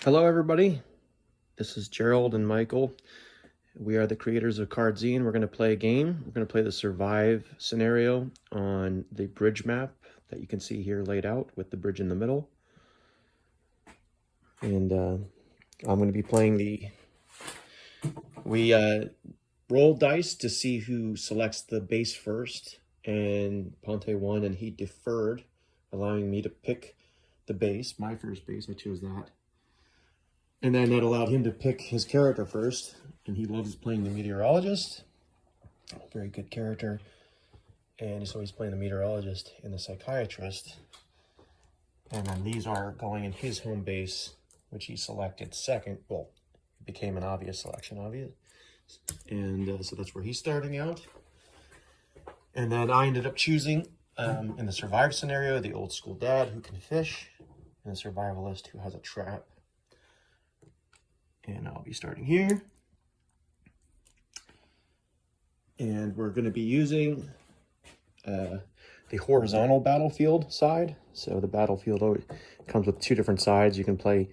Hello everybody, this is Gerald and Michael. We are the creators of Cardzine. We're going to play a game. We're going to play the survive scenario on the bridge map that you can see here laid out with the bridge in the middle. And I'm going to be playing we roll dice to see who selects the base first, and Ponte won and he deferred, allowing me to pick the base, my first base. I chose that. And then that allowed him to pick his character first, and he loves playing the meteorologist. Very good character. And so he's playing the meteorologist and the psychiatrist. And then these are going in his home base, which he selected second. Well, it became an obvious selection, obvious. And so that's where he's starting out. And then I ended up choosing, in the survive scenario, the old school dad who can fish, and the survivalist who has a trap. And I'll be starting here. And we're going to be using the horizontal battlefield side. So the battlefield always comes with two different sides. You can play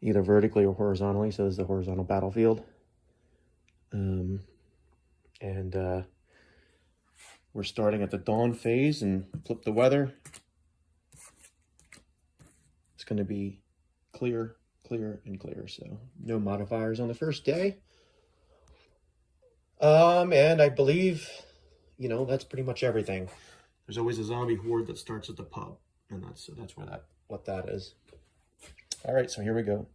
either vertically or horizontally. So this is the horizontal battlefield. We're starting at the dawn phase and flip the weather. It's going to be clear, and clear, so no modifiers on the first day. And I believe, that's pretty much everything. There's always a zombie horde that starts at the pub, and that's what that is. All right, so here we go.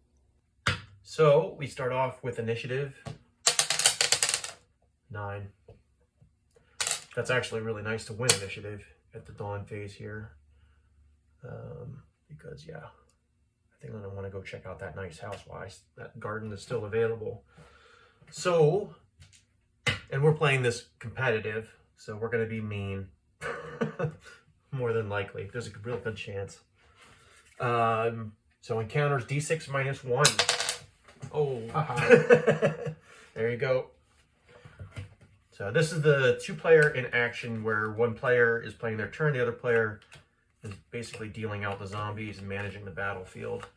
So we start off with initiative 9. That's actually really nice to win initiative at the dawn phase here, because I think I'm gonna want to go check out that nice house while that garden is still available. So, and we're playing this competitive, so we're gonna be mean, more than likely. There's a real good chance. So encounters D6 -1. Oh, there you go. So this is the 2-player in action where one player is playing their turn, the other player is basically dealing out the zombies and managing the battlefield.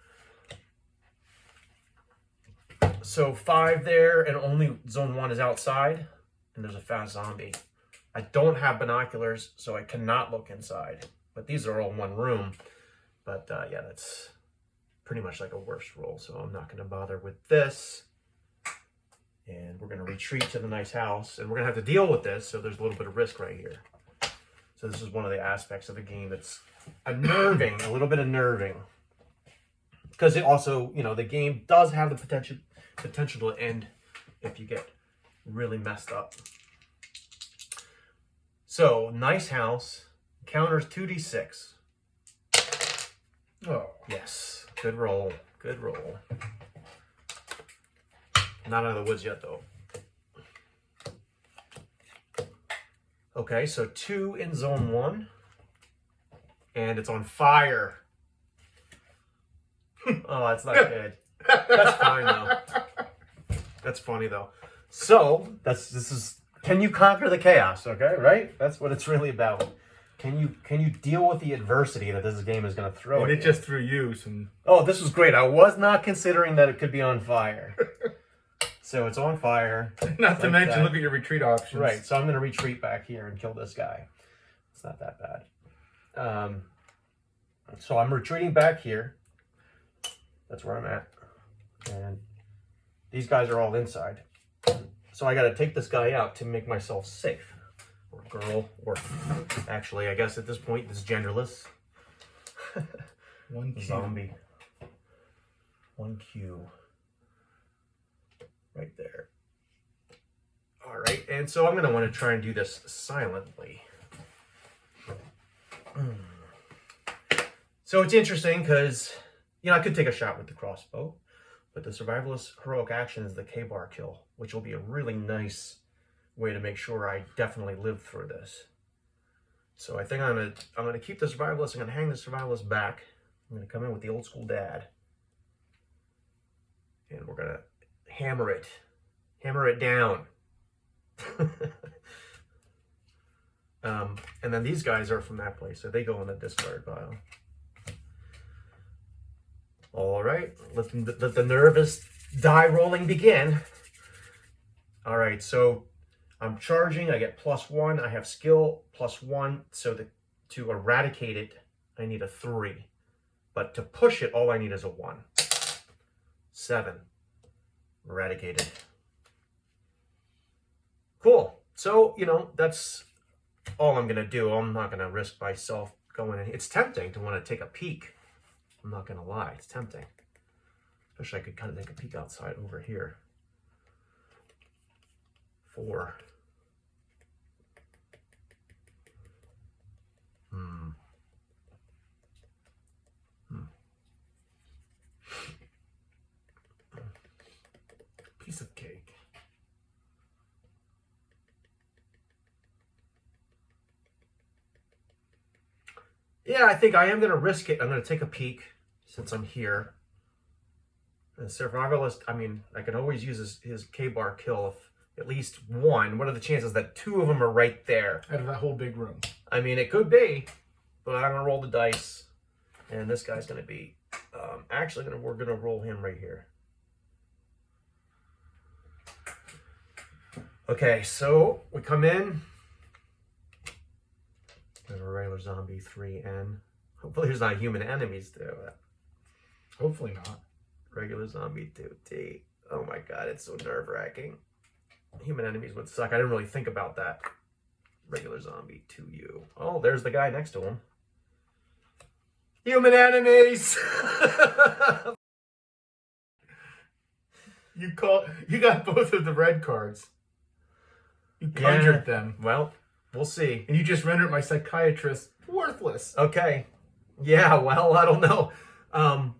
So 5 there, and only zone 1 is outside, and there's a fast zombie. I don't have binoculars, so I cannot look inside, but these are all in one room. But yeah, that's pretty much like a worst roll, so I'm not going to bother with this. And we're going to retreat to the nice house, and we're going to have to deal with this, so there's a little bit of risk right here. So this is one of the aspects of the game that's unnerving, a little bit unnerving. Because it also, the game does have the potential to end if you get really messed up. So, nice house, counters 2d6. Oh, yes, good roll, good roll. Not out of the woods yet, though. Okay, so 2 in zone 1, and it's on fire. Oh, that's not good. That's fine though. That's funny though. So can you conquer the chaos? Okay, right? That's what it's really about. Can you deal with the adversity that this game is going to throw? And it just threw you some. Oh, this was great. I was not considering that it could be on fire. So it's on fire. Not to mention, look at your retreat options. Right. So I'm going to retreat back here and kill this guy. It's not that bad. So I'm retreating back here. That's where I'm at. And these guys are all inside. So I got to take this guy out to make myself safe. Or girl, or actually, I guess at this point, it's genderless. 1 Q. Zombie. 1 Q. Right there. All right, and so I'm going to want to try and do this silently. So it's interesting because, I could take a shot with the crossbow, but the survivalist heroic action is the K-bar kill, which will be a really nice way to make sure I definitely live through this. So I think I'm gonna keep the survivalist. I'm gonna hang the survivalist back. I'm gonna come in with the old school dad, and we're gonna hammer it down. And then these guys are from that place, so they go in the discard pile. All right, let the nervous die rolling begin. All right, so I'm charging. I get +1. I have skill +1. So to eradicate it, I need a 3. But to push it, all I need is a 1. 7. Eradicated. Cool. So, that's all I'm going to do. I'm not going to risk myself going in. It's tempting to want to take a peek. I'm not going to lie. It's tempting. Especially I could kind of take a peek outside over here. 4. Piece of cake. Yeah, I think I am going to risk it. I'm going to take a peek since I'm here. And survivalist, I mean, I can always use his K-bar kill if at least one. What are the chances that 2 of them are right there? Out of that whole big room. I mean, it could be, but I'm going to roll the dice. And this guy's going to be, we're going to roll him right here. Okay, so we come in. There's a regular zombie 3N. Hopefully there's not human enemies to it. Hopefully not. Regular zombie 2T. Oh my god, it's so nerve-wracking. Human enemies would suck. I didn't really think about that. Regular zombie 2U. Oh, there's the guy next to him. Human enemies! You got both of the red cards. You conjured them. Well, we'll see. And you just rendered my psychiatrist worthless. Okay. Yeah, well, I don't know.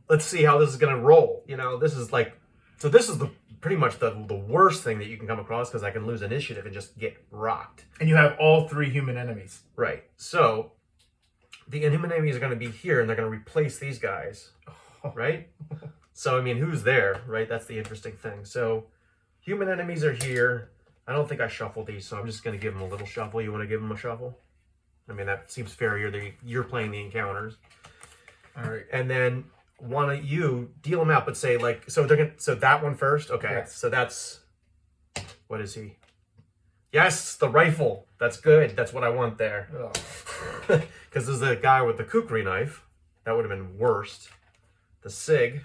Let's see how this is going to roll. This is this is pretty much the worst thing that you can come across because I can lose initiative and just get rocked. And you have all 3 human enemies. Right. So the inhuman enemies are going to be here and they're going to replace these guys. Right? So, I mean, who's there? Right? That's the interesting thing. So human enemies are here. I don't think I shuffled these, so I'm just going to give them a little shuffle. You want to give them a shuffle? I mean, that seems fair. You're playing the encounters. All right. And then one of you deal them out, but say so that one first. Okay. Yes. So that's, what is he? Yes, the rifle. That's good. That's what I want there. Because there's a guy with the kukri knife. That would have been worst. The SIG.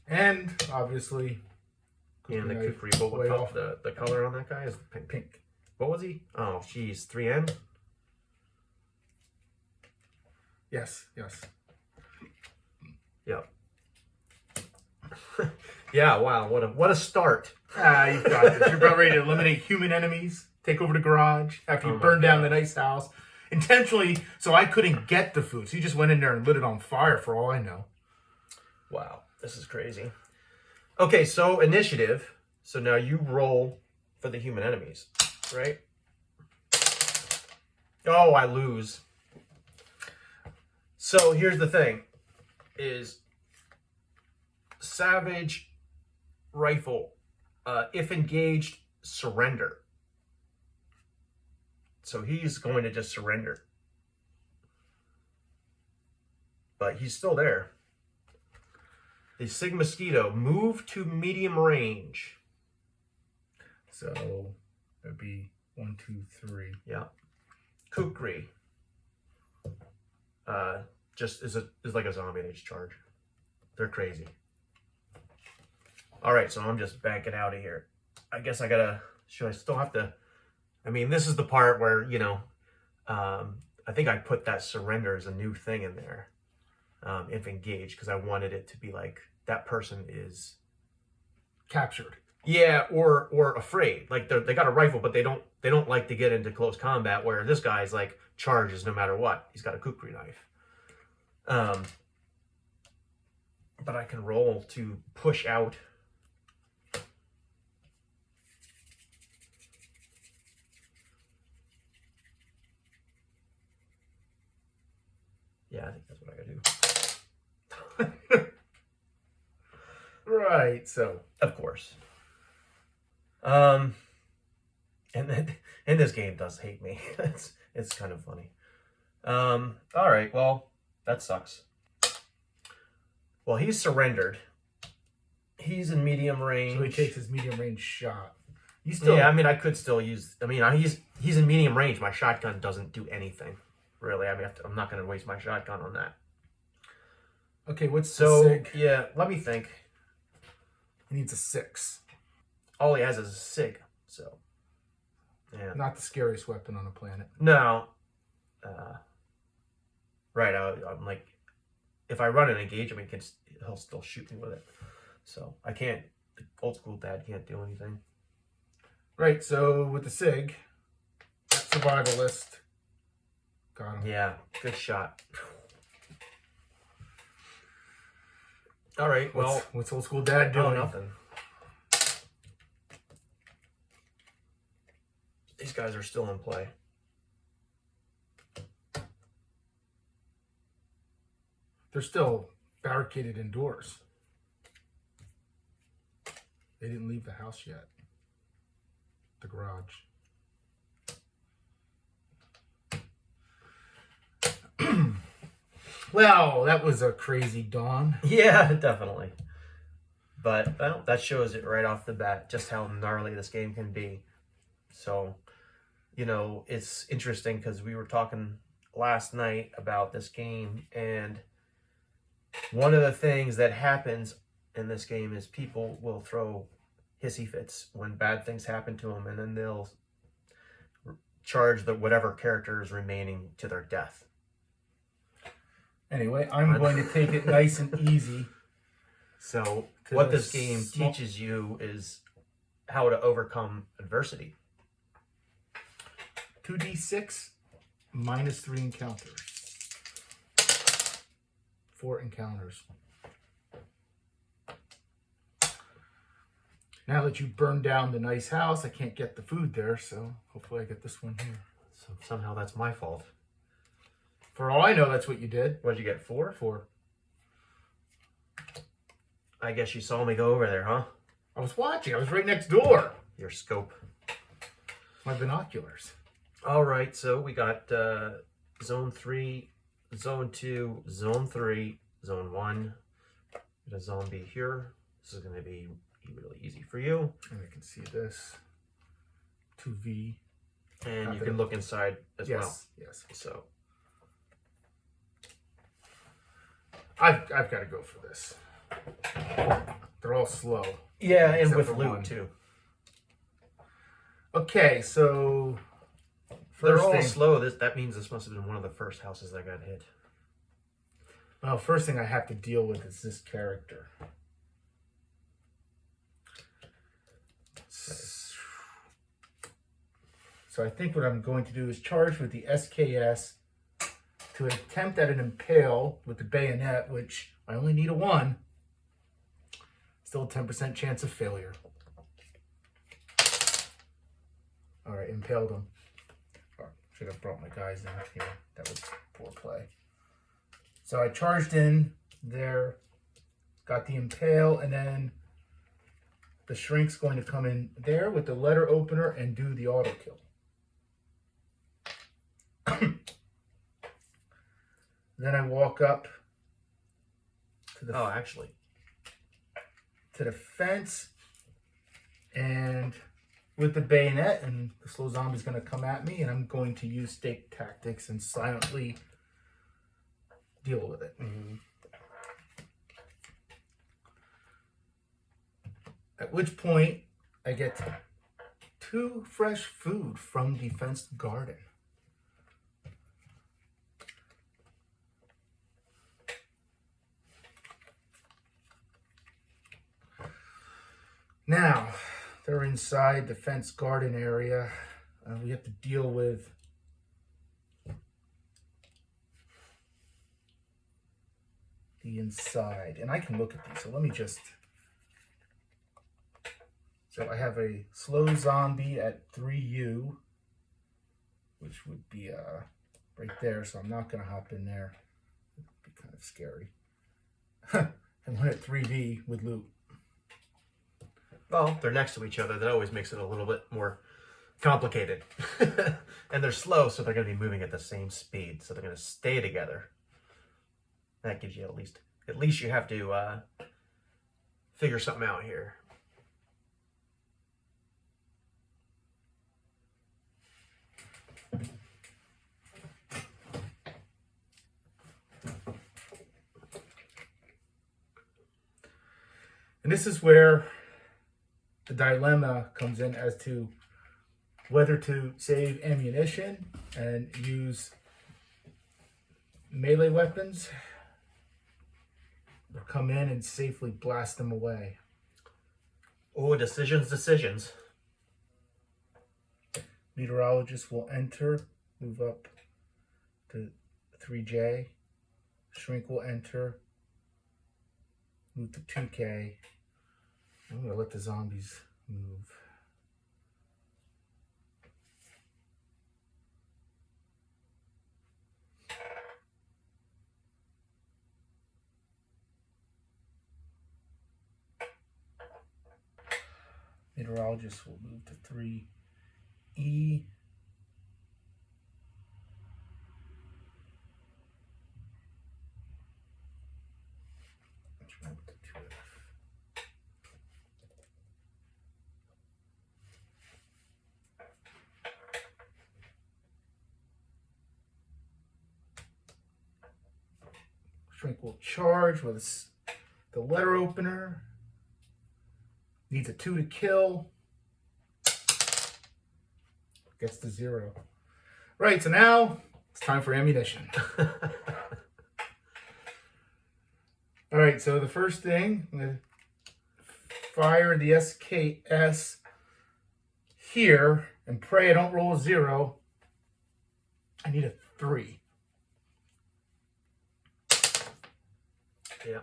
And obviously, And the kukri. But what the color on that guy is pink. Pink. What was he? Oh, geez, 3N. Yes. Yep. Yeah. Wow. What a start. You got this. You're about ready to eliminate human enemies. Take over the garage after you burn down the nice house intentionally, so I couldn't get the food. So you just went in there and lit it on fire. For all I know. Wow. This is crazy. Okay. So initiative. So now you roll for the human enemies, right? Oh, I lose. So here's the thing, is Savage Rifle, if engaged, surrender. So he's going to just surrender. But he's still there. The Sig Mosquito, move to medium range. So that'd be 1, 2, 3. Yeah. Kukri. Just is like a zombie age charge. They're crazy. All right, so I'm just backing out of here. I guess should I still have to? I mean, this is the part where I think I put that surrender as a new thing in there, if engaged, because I wanted it to be like that person is Captured. Yeah, or afraid. Like they got a rifle, but they don't like to get into close combat. Where this guy's like charges no matter what. He's got a kukri knife. But I can roll to push out. Yeah, I think that's what I gotta do. Right. So Of course. And then, and this game does hate me. It's kind of funny. All right. Well, that sucks. Well, he's surrendered. He's in medium range. So he takes his medium range shot. You still, Yeah, I mean, I could still use. I mean, he's in medium range. My shotgun doesn't do anything, really. I mean, I'm not going to waste my shotgun on that. Okay, what's the So SIG? yeah, let me think. He needs a 6. All he has is a SIG. So yeah, Not the scariest weapon on the planet. no. Right. I'm like, if I run an engagement, he'll still shoot me with it. So I can't. The old school dad can't do anything. Right, so with the SIG, survivalist. Got him. Yeah, good shot. All right. Well, What's old school dad doing? nothing. These guys are still in play. They're still barricaded indoors. They didn't leave the house yet. The garage. Well, that was a crazy dawn. Yeah, definitely. But well, that shows it right off the bat just how gnarly this game can be. So, it's interesting because we were talking last night about this game, and one of the things that happens in this game is people will throw hissy fits when bad things happen to them, and then they'll charge whatever character is remaining to their death. Anyway, I'm going to take it nice and easy. So what this game teaches you is how to overcome adversity. 2d6 minus 3 encounters. 4 encounters. Now that you burned down the nice house, I can't get the food there, so hopefully I get this one here. So somehow that's my fault. For all I know, that's what you did. What'd you get, 4? 4. I guess you saw me go over there, huh? I was watching. I was right next door. Your scope. My binoculars. All right, so we got Zone 3, Zone 2, Zone 3, Zone 1. Got a zombie here. This is going to be really easy for you. And I can see this. 2V. And you can look inside as well. Yes. So I've got to go for this. They're all slow. yeah, and Except with for loot one. too. Okay, so They're first all thing, slow. That means this must have been one of the first houses that got hit. well, first thing I have to deal with is this character. So I think what I'm going to do is charge with the SKS to attempt at an impale with the bayonet, which I only need a 1. Still a 10% chance of failure. All right, impaled him. Oh, should have brought my guys in here. That was poor play. So I charged in there, got the impale, and then the shrink's going to come in there with the letter opener and do the auto kill. Then I walk up to the to the fence, and with the bayonet, and the slow zombie's going to come at me, and I'm going to use stake tactics and silently deal with it. Mm-hmm. At which point, I get 2 fresh food from the fenced garden. Now, they're inside the fenced garden area. We have to deal with the inside. And I can look at these, so let me just... So I have a slow zombie at 3U, which would be right there, so I'm not going to hop in there. It'd be kind of scary. And one at 3V with loot. Well, they're next to each other. That always makes it a little bit more complicated. And they're slow, so they're going to be moving at the same speed. So they're going to stay together. That gives you at least you have to figure something out here. And this is where the dilemma comes in as to whether to save ammunition and use melee weapons or come in and safely blast them away. Oh, decisions. Meteorologist will enter, move up to 3J. Shrink will enter, move to 2K. I'm going to let the zombies move. Meteorologist will move to 3E. Move to 2F. Shrink will charge with the letter opener. Needs a 2 to kill. Gets to 0. Right, so now it's time for ammunition. All right, so the first thing, I'm going to fire the SKS here and pray I don't roll a 0. I need a 3. Yeah.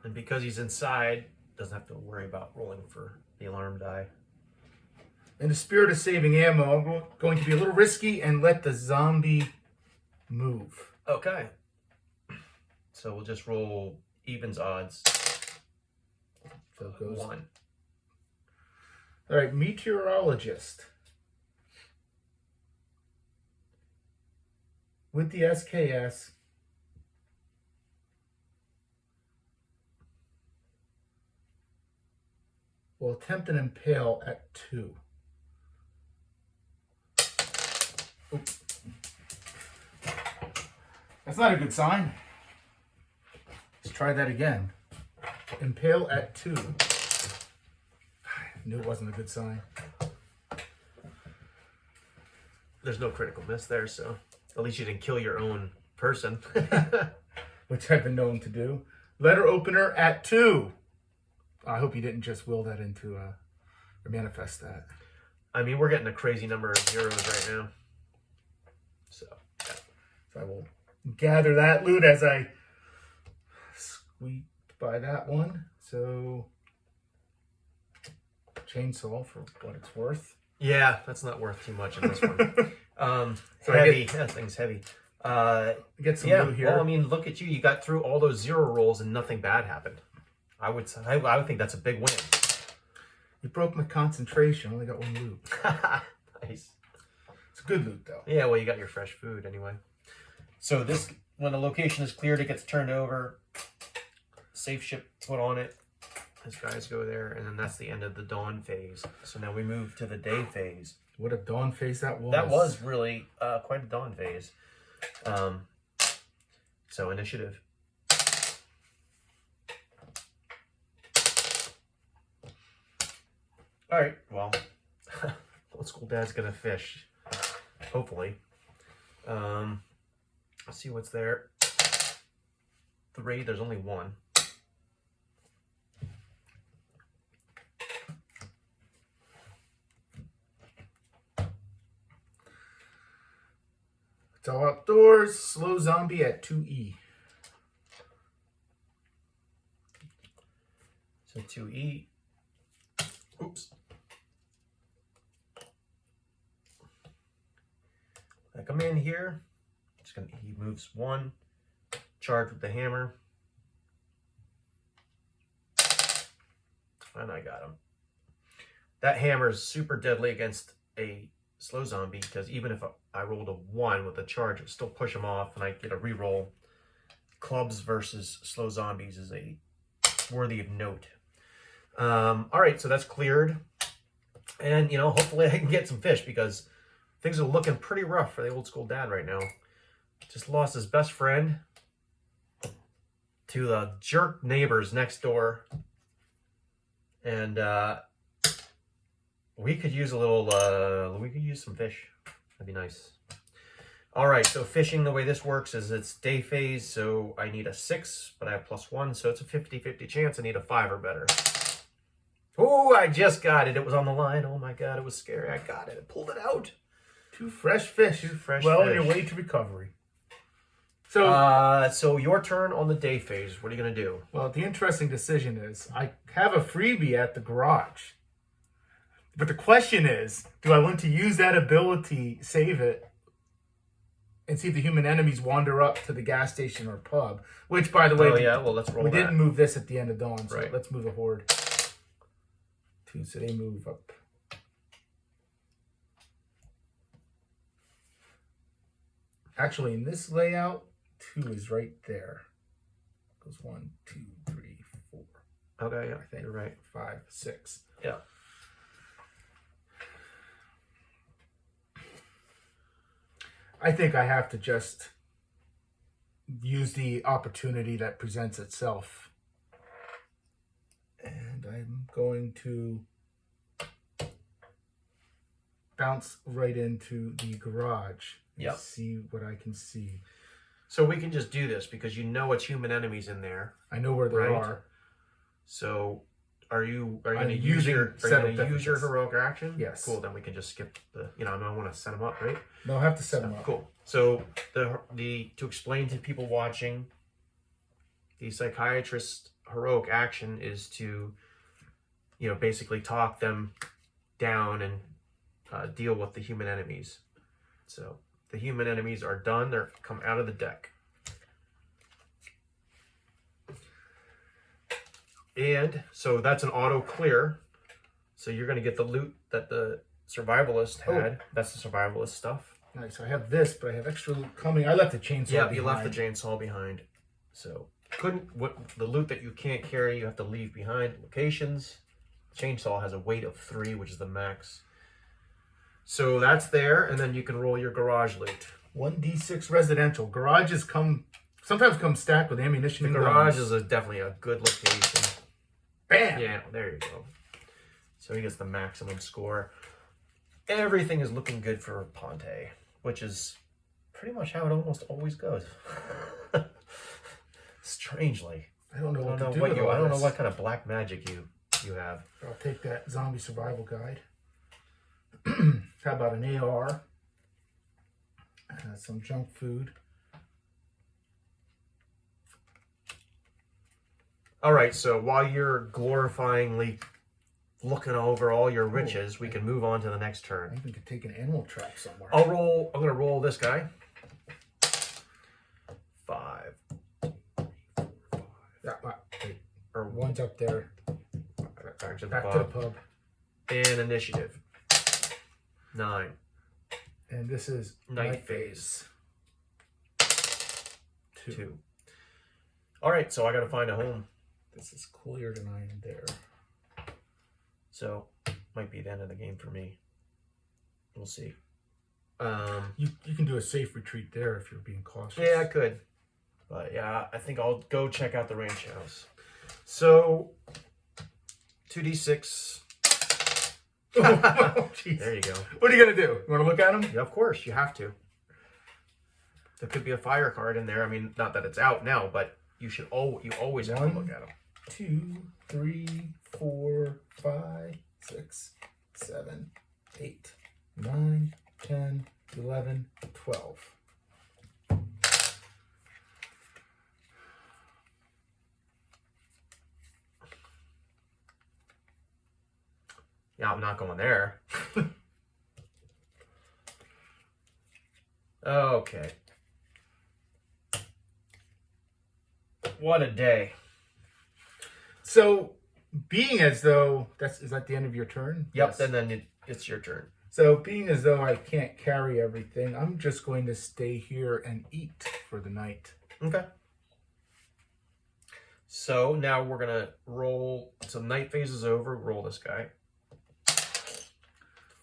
And because he's inside, doesn't have to worry about rolling for the alarm die. In the spirit of saving ammo, I'm going to be a little risky and let the zombie move. Okay. So we'll just roll evens odds. So it goes 1. All right, meteorologist. With the SKS, will attempt an impale at 2. Oops. That's not a good sign. Let's try that again. Impale at 2. I knew it wasn't a good sign. There's no critical miss there, so at least you didn't kill your own person. Which I've been known to do. Letter opener at 2. I hope you didn't just will that into or manifest that. I mean, we're getting a crazy number of zeros right now. So, yeah. So I will gather that loot as I squeak by that one. So chainsaw for what it's worth. Yeah, that's not worth too much in this one. So heavy. That thing's heavy. Get some Yeah, loot here. well, I mean, look at you. You got through all those 0 rolls and nothing bad happened. I would think that's a big win. You broke my concentration. I only got 1 loot. Nice. It's good loot though. Yeah, well, you got your fresh food anyway. So this, when the location is cleared, it gets turned over. Safe ship put on it. His guys go there, and then that's the end of the dawn phase. So now we move to the day phase. What a dawn phase that was. That was really quite a dawn phase. So initiative. All right, well, old school dad's gonna fish, hopefully. Let's see what's there. 3, there's only 1. It's all outdoors. Slow zombie at 2E. So 2E. Oops. I come in here. He moves 1. Charge with the hammer. And I got him. that hammer is super deadly against a slow zombie, because even if I rolled a 1 with a charge, it would still push them off, and I get a reroll. Clubs versus slow zombies is a worthy of note. All right, so that's cleared. And, hopefully I can get some fish, because things are looking pretty rough for the old school dad right now. Just lost his best friend to the jerk neighbors next door. And we could use we could use some fish. That'd be nice. All right, so fishing, the way this works is it's day phase, so I need a 6, but I have +1, so it's a 50-50 chance I need a 5 or better. Oh, I just got it. It was on the line. Oh my God, it was scary. I got it. I pulled it out. 2 fresh fish. 2 fresh well, fish. on your way to recovery. So, so your turn on the day phase. What are you going to do? well, the interesting decision is I have a freebie at the garage. But the question is, do I want to use that ability, save it, and see if the human enemies wander up to the gas station or pub? Which, by the way, Oh, yeah, well, let's roll we that. didn't move this at the end of dawn, so Right. let's move the horde. 2, so they move up. Actually, in this layout, 2 is right there. Goes 1, 2, 3, 4, Okay, yeah, I think. you're right. 5, 6. Yeah. I think I have to just use the opportunity that presents itself. And I'm going to bounce right into the garage and Yep. see what I can see. So we can just do this because it's human enemies in there. I know where they Right. are. So are you going I'm to use using your settled use your defenses. heroic action? Yes. Cool. Then we can just skip the. I don't want to set them up, right? No, I have to set them up. Cool. So the to explain to people watching, the psychiatrist's heroic action is to, basically talk them down and deal with the human enemies. So the human enemies are done. They're come out of the deck. And so that's an auto clear. So you're going to get the loot that the survivalist had. That's the survivalist stuff. Nice. So I have this, but I have extra loot coming. I left the chainsaw Yeah, behind. you left the chainsaw behind. So the loot that you can't carry, you have to leave behind. Locations. Chainsaw has a weight of 3, which is the max. So that's there, and then you can roll your garage loot. 1d6 residential. Garages sometimes come stacked with ammunition The and garage guns. is definitely a good location. Bam! Yeah, there you go. So he gets the maximum score. Everything is looking good for Ponte, which is pretty much how it almost always goes. Strangely. I don't know what to do what with you. all I don't know this. what kind of black magic you have. I'll take that zombie survival guide. How about an AR? Some junk food. All right, so while you're glorifyingly looking over all your riches, we can move on to the next I turn. even could take an animal trap somewhere. I'm gonna roll this guy. 5. Yeah, wait, Or one's up there. back to the Back to the pub. pub. And initiative. 9. And this is Night phase. 2. 2. All right, so I gotta find a home. This is cleared and I am there. So might be the end of the game for me. We'll see. You can do a safe retreat there if you're being cautious. Yeah, I could. But yeah, I think I'll go check out the ranch house. So 2d6. Oh, jeez. There you go. What are you gonna do? You want to look at them? Yeah, of course, you have to. There could be a fire card in there. I mean, not that it's out now, but you always have to One. look at them. 2, 3, 4, 5, 6, 7, 8, 9, 10, 11, 12. Yeah, I'm not going there. Okay. What a day. So being as though is that the end of your turn? Yep. Yes. And then it's your turn. So being as though I can't carry everything, I'm just going to stay here and eat for the night. Okay. So now we're going to roll. So night phase is over. Roll this guy.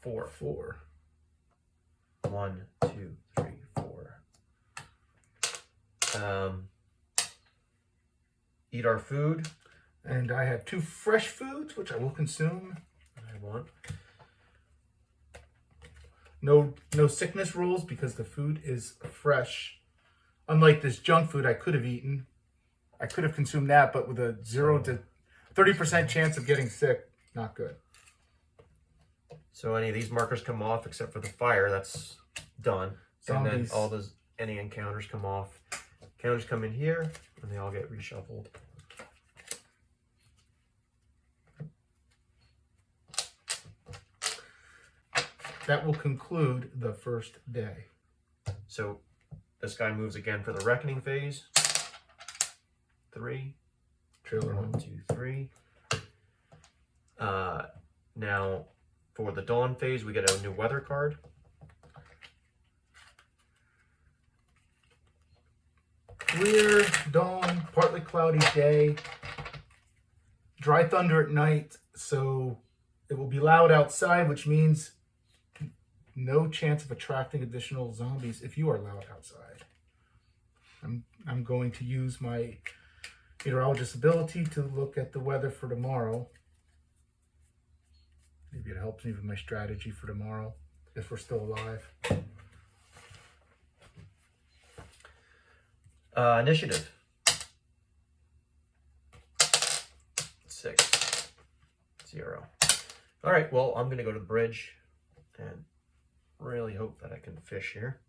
4. 4. 1, 2, 3, 4. Eat our food. And I have 2 fresh foods, which I will consume. I want. No sickness rules because the food is fresh. Unlike this junk food I could have eaten. I could have consumed that, but with a 0 to 30% chance of getting sick, not good. So any of these markers come off except for the fire, that's done. Zombies. And then any encounters come off. Encounters come in here, and they all get reshuffled. That will conclude the first day. So this guy moves again for the reckoning phase. 3. Trailer 1, 2, 3. Now for the dawn phase, we get a new weather card. Clear dawn, partly cloudy day, dry thunder at night, so it will be loud outside, which means no chance of attracting additional zombies if you are loud outside. I'm going to use my meteorologist ability to look at the weather for tomorrow. Maybe it helps me with my strategy for tomorrow if we're still alive. Initiative. 6. 0. All right, well, I'm going to go to the bridge and really hope that I can fish here.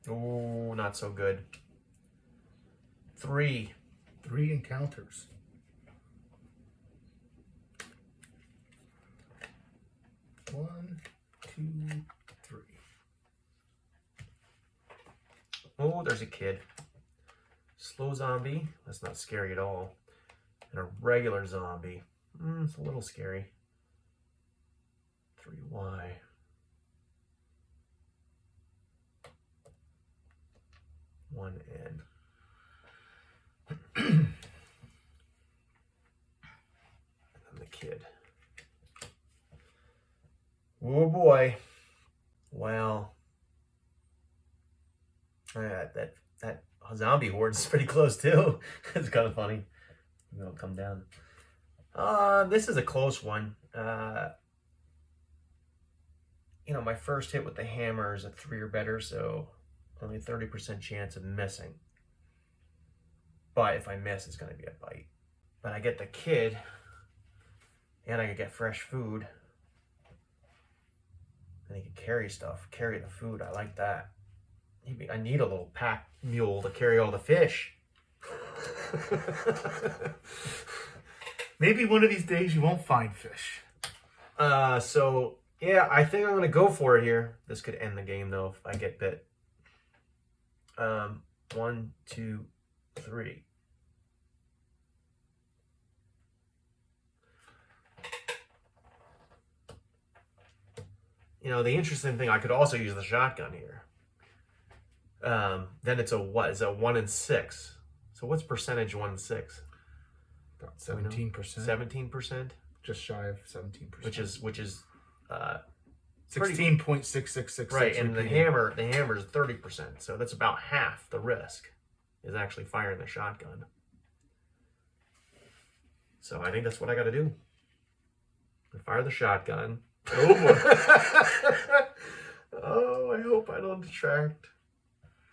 Oh, not so good. 3. 3 encounters. 1, 2, 3. Oh, there's a kid. Slow zombie. That's not scary at all. And a regular zombie. It's a little scary. 3Y. One N. And then the kid. Oh boy. Well, that zombie horde is pretty close too. It's kind of funny. It'll come down. This is a close one. My first hit with the hammer is a 3 or better, so only a 30% chance of missing. But if I miss, it's going to be a bite. But I get the kid, and I can get fresh food. And he can carry stuff, carry the food. I like that. I need a little pack mule to carry all the fish. Maybe one of these days you won't find fish. So, yeah, I think I'm going to go for it here. This could end the game, though, if I get bit. 1, 2, 3. The interesting thing, I could also use the shotgun here. Then it's a what? It's a 1 in 6. So what's percentage 1 in 6? About 17%. 17%? Just shy of 17%. Which is 16.6666. Right, and the hammer is 30%. So that's about half the risk is actually firing the shotgun. So I think that's what I got to do. I fire the shotgun. Oh boy. Oh, I hope I don't distract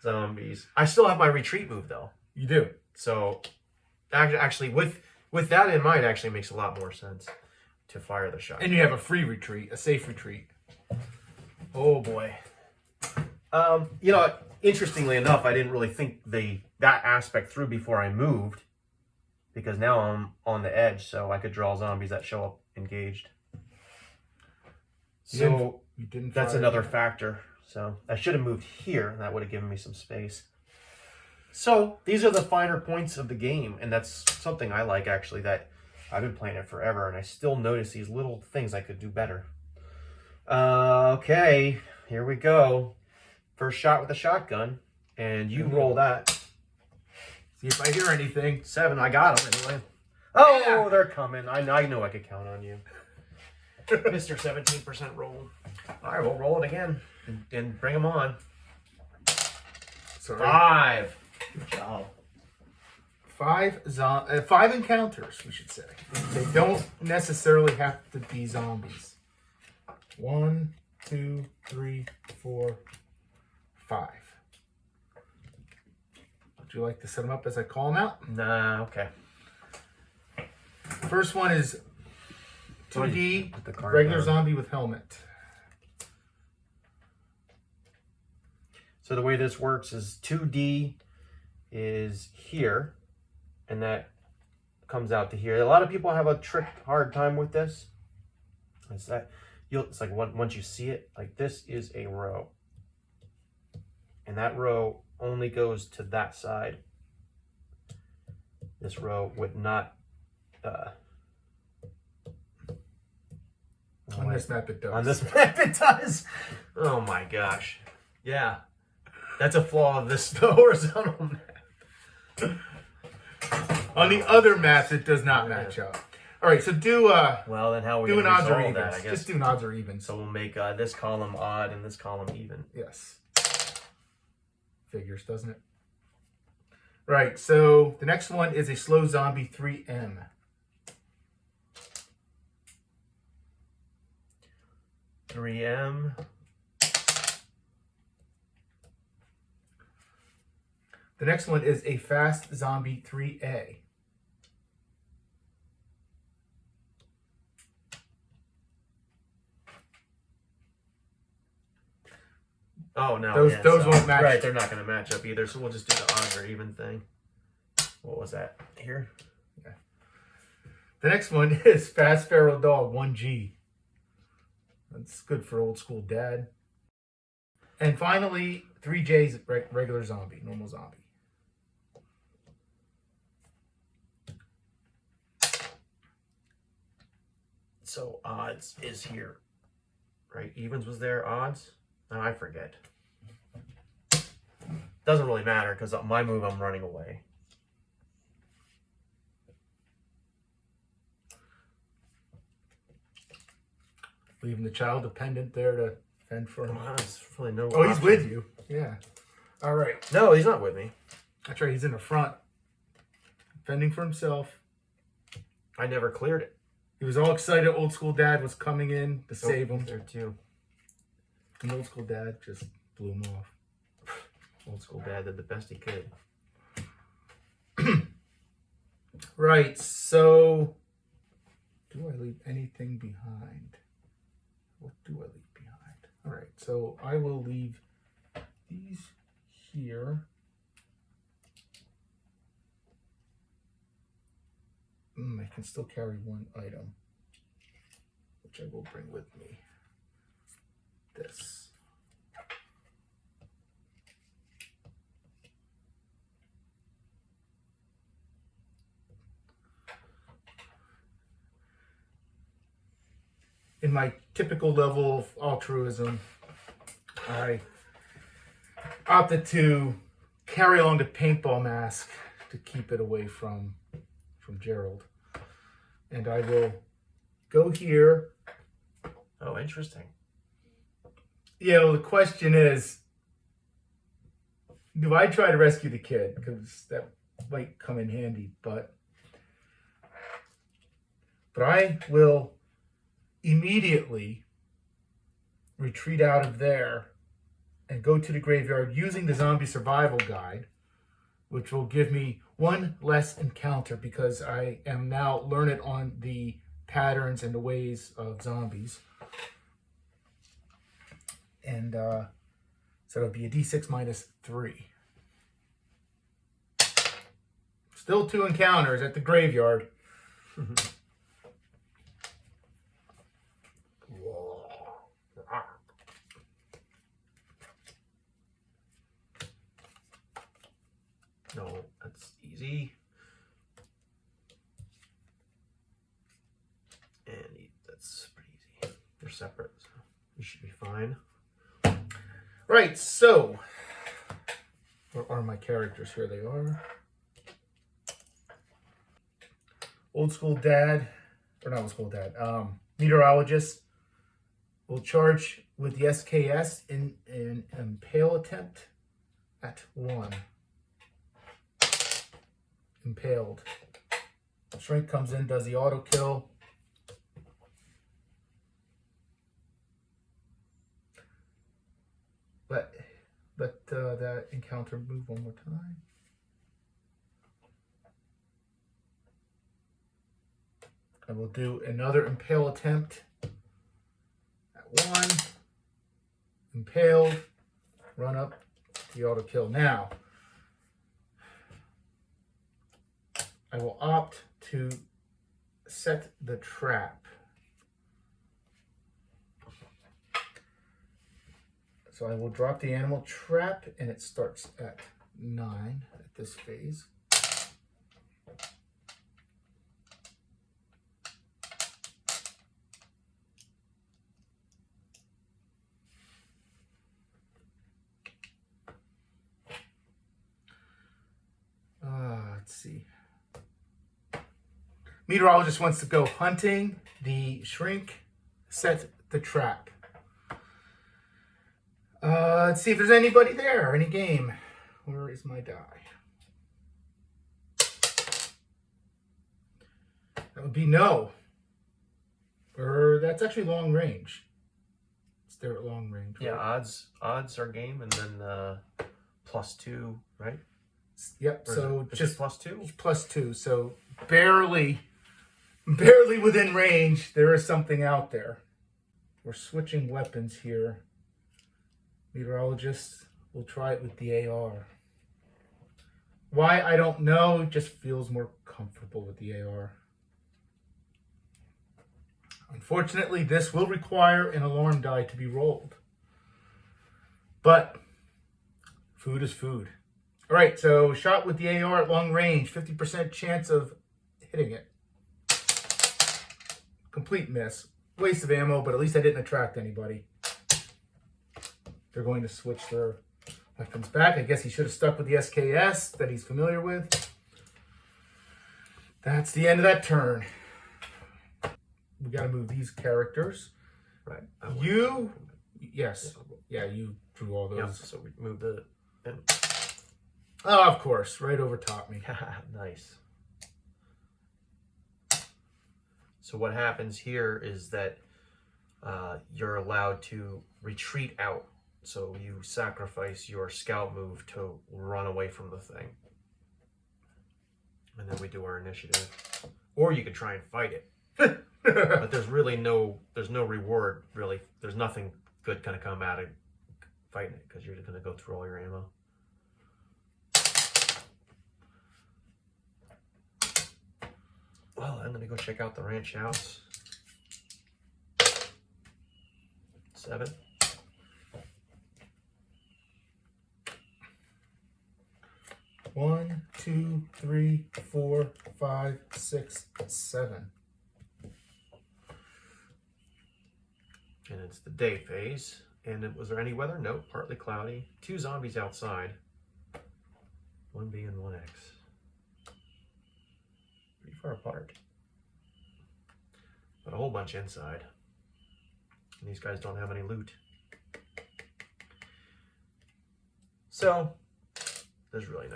zombies. I still have my retreat move though. You do. So actually with that in mind, it actually makes a lot more sense to fire the shotgun. And you have a free retreat, a safe retreat. Oh boy. Interestingly enough, I didn't really think that aspect through before I moved, because now I'm on the edge, so I could draw zombies that show up engaged. So you didn't. That's another factor. So I should have moved here, and that would have given me some space. So these are the finer points of the game, and that's something I like actually. That I've been playing it forever, and I still notice these little things I could do better. Okay, here we go. First shot with a shotgun, and you roll that. See if I hear anything. 7. I got them anyway. Oh, Yeah. they're coming. I know I could count on you, Mr. 17% roll. All right, we'll roll it again and bring them on. Sorry. 5. Good job. 5 encounters, we should say. They don't necessarily have to be zombies. 1, 2, 3, 4, 5. Would you like to set them up as I call them out? Nah, okay. First one is 2D, Put the card regular down. zombie with helmet. So the way this works is 2D is here, and that comes out to here. A lot of people have a hard time with this. It's like once you see it, like this is a row, and that row only goes to that side. This row would not. On this map it does. On this map it does. Oh my gosh. Yeah. That's a flaw of this the horizontal map. On the other maps it does not match up. Alright, so do Well, then how are we do an gonna odds or resolve evens. that, I guess? Just do an odds or evens. So we'll make this column odd and this column even. Yes. Figures, doesn't it? Right, so the next one is a slow zombie 3M. M. The next one is a fast zombie 3A. Oh no, Those won't match. Right, they're not going to match up either. So we'll just do the odds or even thing. What was that here? Yeah. The next one is fast feral dog 1G. That's good for old school dad. And finally, 3J's regular zombie, normal zombie. So odds is here, right? Evens was there. Odds? No, I forget. Doesn't really matter because my move, I'm running away. Leaving the child dependent there to fend for him. There's really no. Oh, he's option. with you. Yeah. All right. No, he's not with me. That's right. He's in the front, fending for himself. I never cleared it. He was all excited. Old school dad was coming in to save him. There too. And old school dad just blew him off. Old school dad did the best he could. Right. So, do I leave anything behind? What do I leave behind? All right. So I will leave these here. I can still carry one item, which I will bring with me. This. In my typical level of altruism, I opted to carry along the paintball mask to keep it away from Gerald. And I will go here. Oh, interesting. Yeah, well, the question is, do I try to rescue the kid? Because that might come in handy, but I will immediately retreat out of there and go to the graveyard using the zombie survival guide, which will give me one less encounter because I am now learned on the patterns and the ways of zombies. And so it'll be a d6 minus 3. Still 2 encounters at the graveyard. easy. And that's pretty easy. They're separate, so you should be fine. Right, so where are my characters? Here they are. Old school dad, or not old school dad, meteorologist will charge with the SKS in an impale attempt at 1. Impaled. Shrink comes in, does the auto kill. Let that encounter move one more time. I will do another impale attempt at 1. Impaled. Run up the auto kill. Now, I will opt to set the trap. So I will drop the animal trap, and it starts at 9 at this phase. Let's see. Meteorologist wants to go hunting. The shrink set the trap. Let's see if there's anybody there. Any game. Where is my die? That would be no. Or that's actually long range. It's there at long range. Yeah, odds are game, and then +2, right? Yep. Or so is just it +2. +2. So barely within range. There is something out there. We're switching weapons here. Meteorologist will try it with the AR. Why, I don't know. It just feels more comfortable with the AR. Unfortunately, this will require an alarm die to be rolled. But food is food. All right, so shot with the AR at long range, 50% chance of hitting it. Complete miss. Waste of ammo, but at least I didn't attract anybody. They're going to switch their weapons back. I guess he should have stuck with the SKS that he's familiar with. That's the end of that turn. We got to move these characters. Right. You, yes. Yeah, you drew all those. Yeah, so we move the... Oh, of course. Right over top me. Nice. So what happens here is that you're allowed to retreat out. So you sacrifice your scout move to run away from the thing. And then we do our initiative. Or you can try and fight it. But there's no reward, really. There's nothing good going to come out of fighting it, because you're just going to go through all your ammo. Well, I'm going to go check out the ranch house. 7. One, 2, 3, 4, 5, 6, 7. And it's the day phase. And was there any weather? Nope, partly cloudy. 2 zombies outside. 1B and 1X. Pretty far apart. But a whole bunch inside. And these guys don't have any loot. So, there's really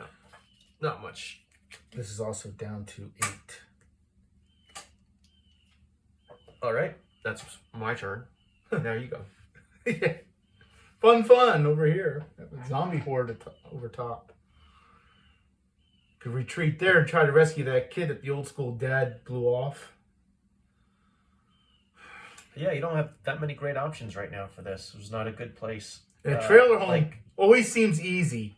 not much. This is also down to 8. All right, that's my turn. Now you go. Yeah. Fun over here. Zombie horde over top. Could retreat there and try to rescue that kid that the old school dad blew off. Yeah, you don't have that many great options right now for this. It was not a good place. And trailer home always seems easy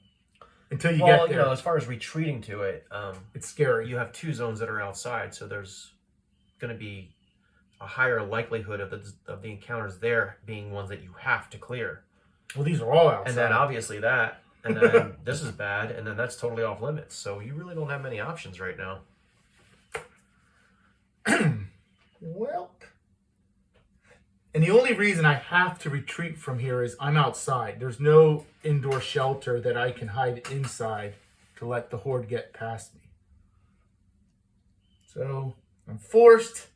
until you get there. Well, you know, as far as retreating to it, it's scary. You have 2 zones that are outside, so there's going to be a higher likelihood of the encounters there being ones that you have to clear. Well, these are all outside. And then obviously that and then this is bad, and then that's totally off limits. So you really don't have many options right now. Well, and the only reason I have to retreat from here is I'm outside. There's no indoor shelter that I can hide inside to let the horde get past me. So I'm forced.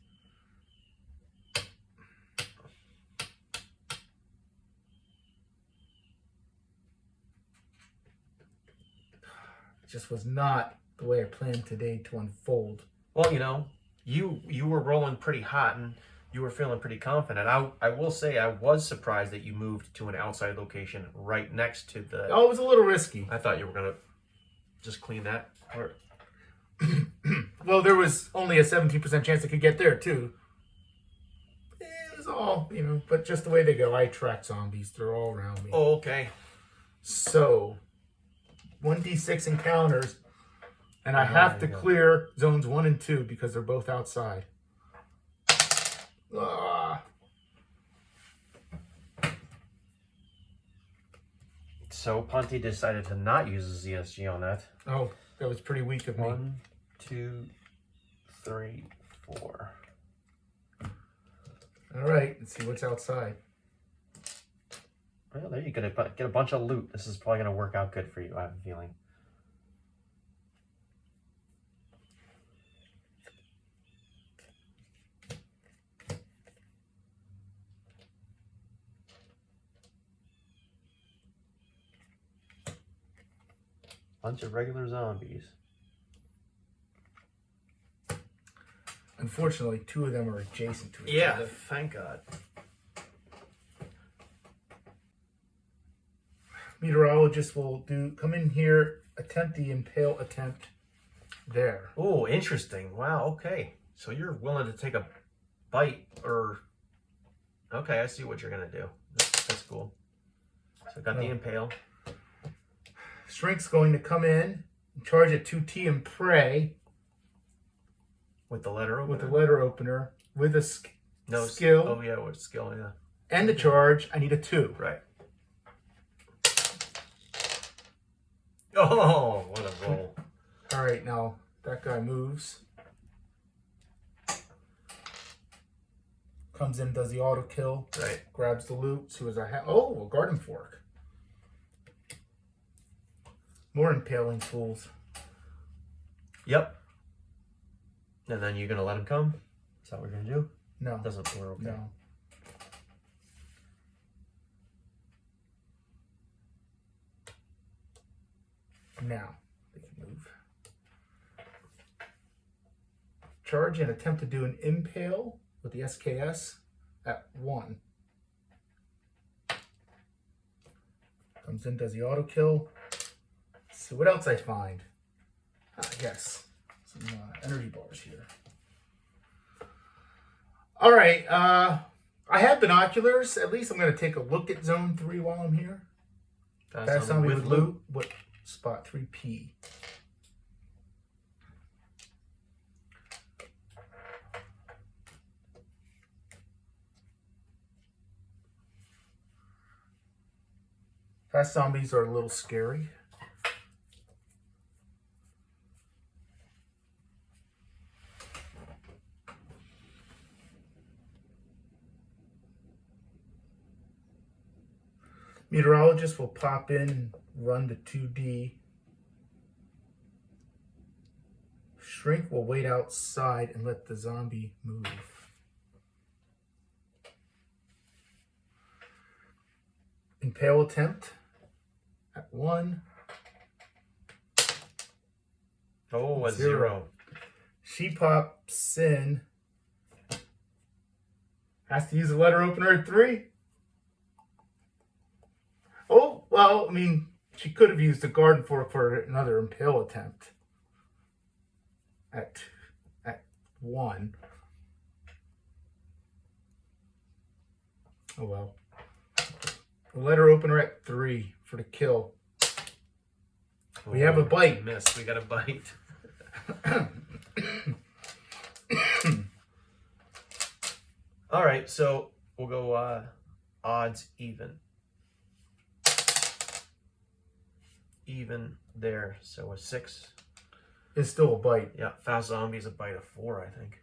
It just was not the way I planned today to unfold. Well, you were rolling pretty hot and you were feeling pretty confident. I will say I was surprised that you moved to an outside location right next to the... Oh, it was a little risky. I thought you were going to just clean that part. Well, there was only a 17% chance I could get there, too. It was all, but just the way they go. I attract zombies. They're all around me. Oh, okay. So, 1d6 encounters, and I have to clear zones 1 and 2 because they're both outside. Ah. So Ponte decided to not use a ZSG on that. Oh, that was pretty weak of me. 1, 2, 3, 4. All right, let's see what's outside. Well, there you go. Get a bunch of loot. This is probably going to work out good for you, I have a feeling. Bunch of regular zombies. Unfortunately, 2 of them are adjacent to each other. Thank God. Meteorologist will come in here, attempt the impale attempt there. Oh, interesting. Wow, okay. So you're willing to take a bite or... Okay, I see what you're going to do. That's cool. So got the impale. Shrink's going to come in, charge at 2T and pray. With the letter opener? With the letter opener. With a skill. Oh, yeah, with skill, yeah. And the charge, I need a 2. Right. Oh, what a roll. All right, now that guy moves. Comes in, does the auto kill. Right. Grabs the loot. See what I have. Oh, a garden fork. More impaling tools. Yep. And then you're going to let him come? Is that what you're going to do? No. Doesn't work, okay. No. Now, they can move. Charge and attempt to do an impale with the SKS at 1. Comes in, does the auto kill. Let's see what else I find. Yes, some energy bars here. All right, I have binoculars. At least I'm going to take a look at Zone 3 while I'm here. Fast zombie with loot. What spot 3P? Fast zombies are a little scary. Meteorologist will pop in and run to 2D. Shrink will wait outside and let the zombie move. Impale attempt at 1. Oh, a 0. She pops in. Has to use a letter opener at 3. Oh, well, I mean, she could have used a garden fork for another impale attempt at 1. Oh, well. A letter opener at 3 for the kill. We have a bite. Miss. We got a bite. All right, so we'll go odds even. even there. So a 6. It's still a bite. Yeah, Fast Zombie's a bite of 4, I think.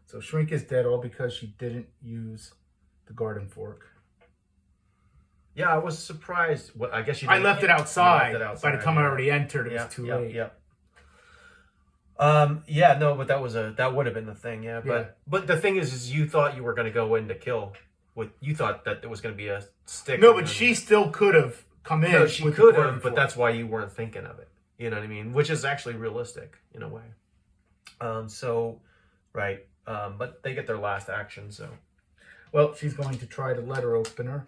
So Shrink is dead all because she didn't use the garden fork. Yeah, I was surprised. Well, I guess I left it outside. By the time I already entered, it was too late. Yeah. Yeah, no, but that would have been the thing, yeah. But the thing is you thought you were going to go in to kill. You thought that it was going to be a stick. No, but she still could have come in. No, she could have, but that's why you weren't thinking of it. You know what I mean? Which is actually realistic in a way. Right. But they get their last action, so. Well, she's going to try the letter opener.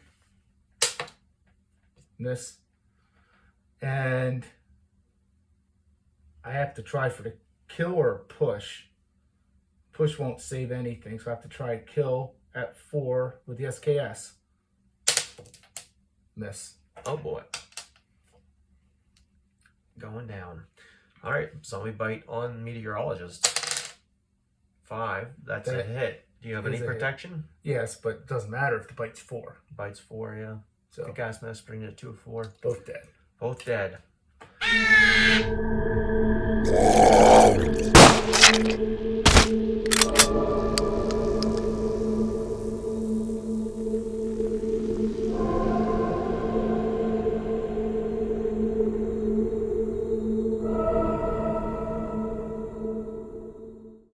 This. And I have to try for the kill or push. Push won't save anything, so I have to try kill at 4 with the SKS. Miss. Oh boy. Going down. All right, zombie bite on meteorologist. 5. That's a hit. Do you have any protection? Yes, but it doesn't matter if the bite's 4. Bites 4, yeah. So the gas mask bringing it to a 4. Both dead. Both dead.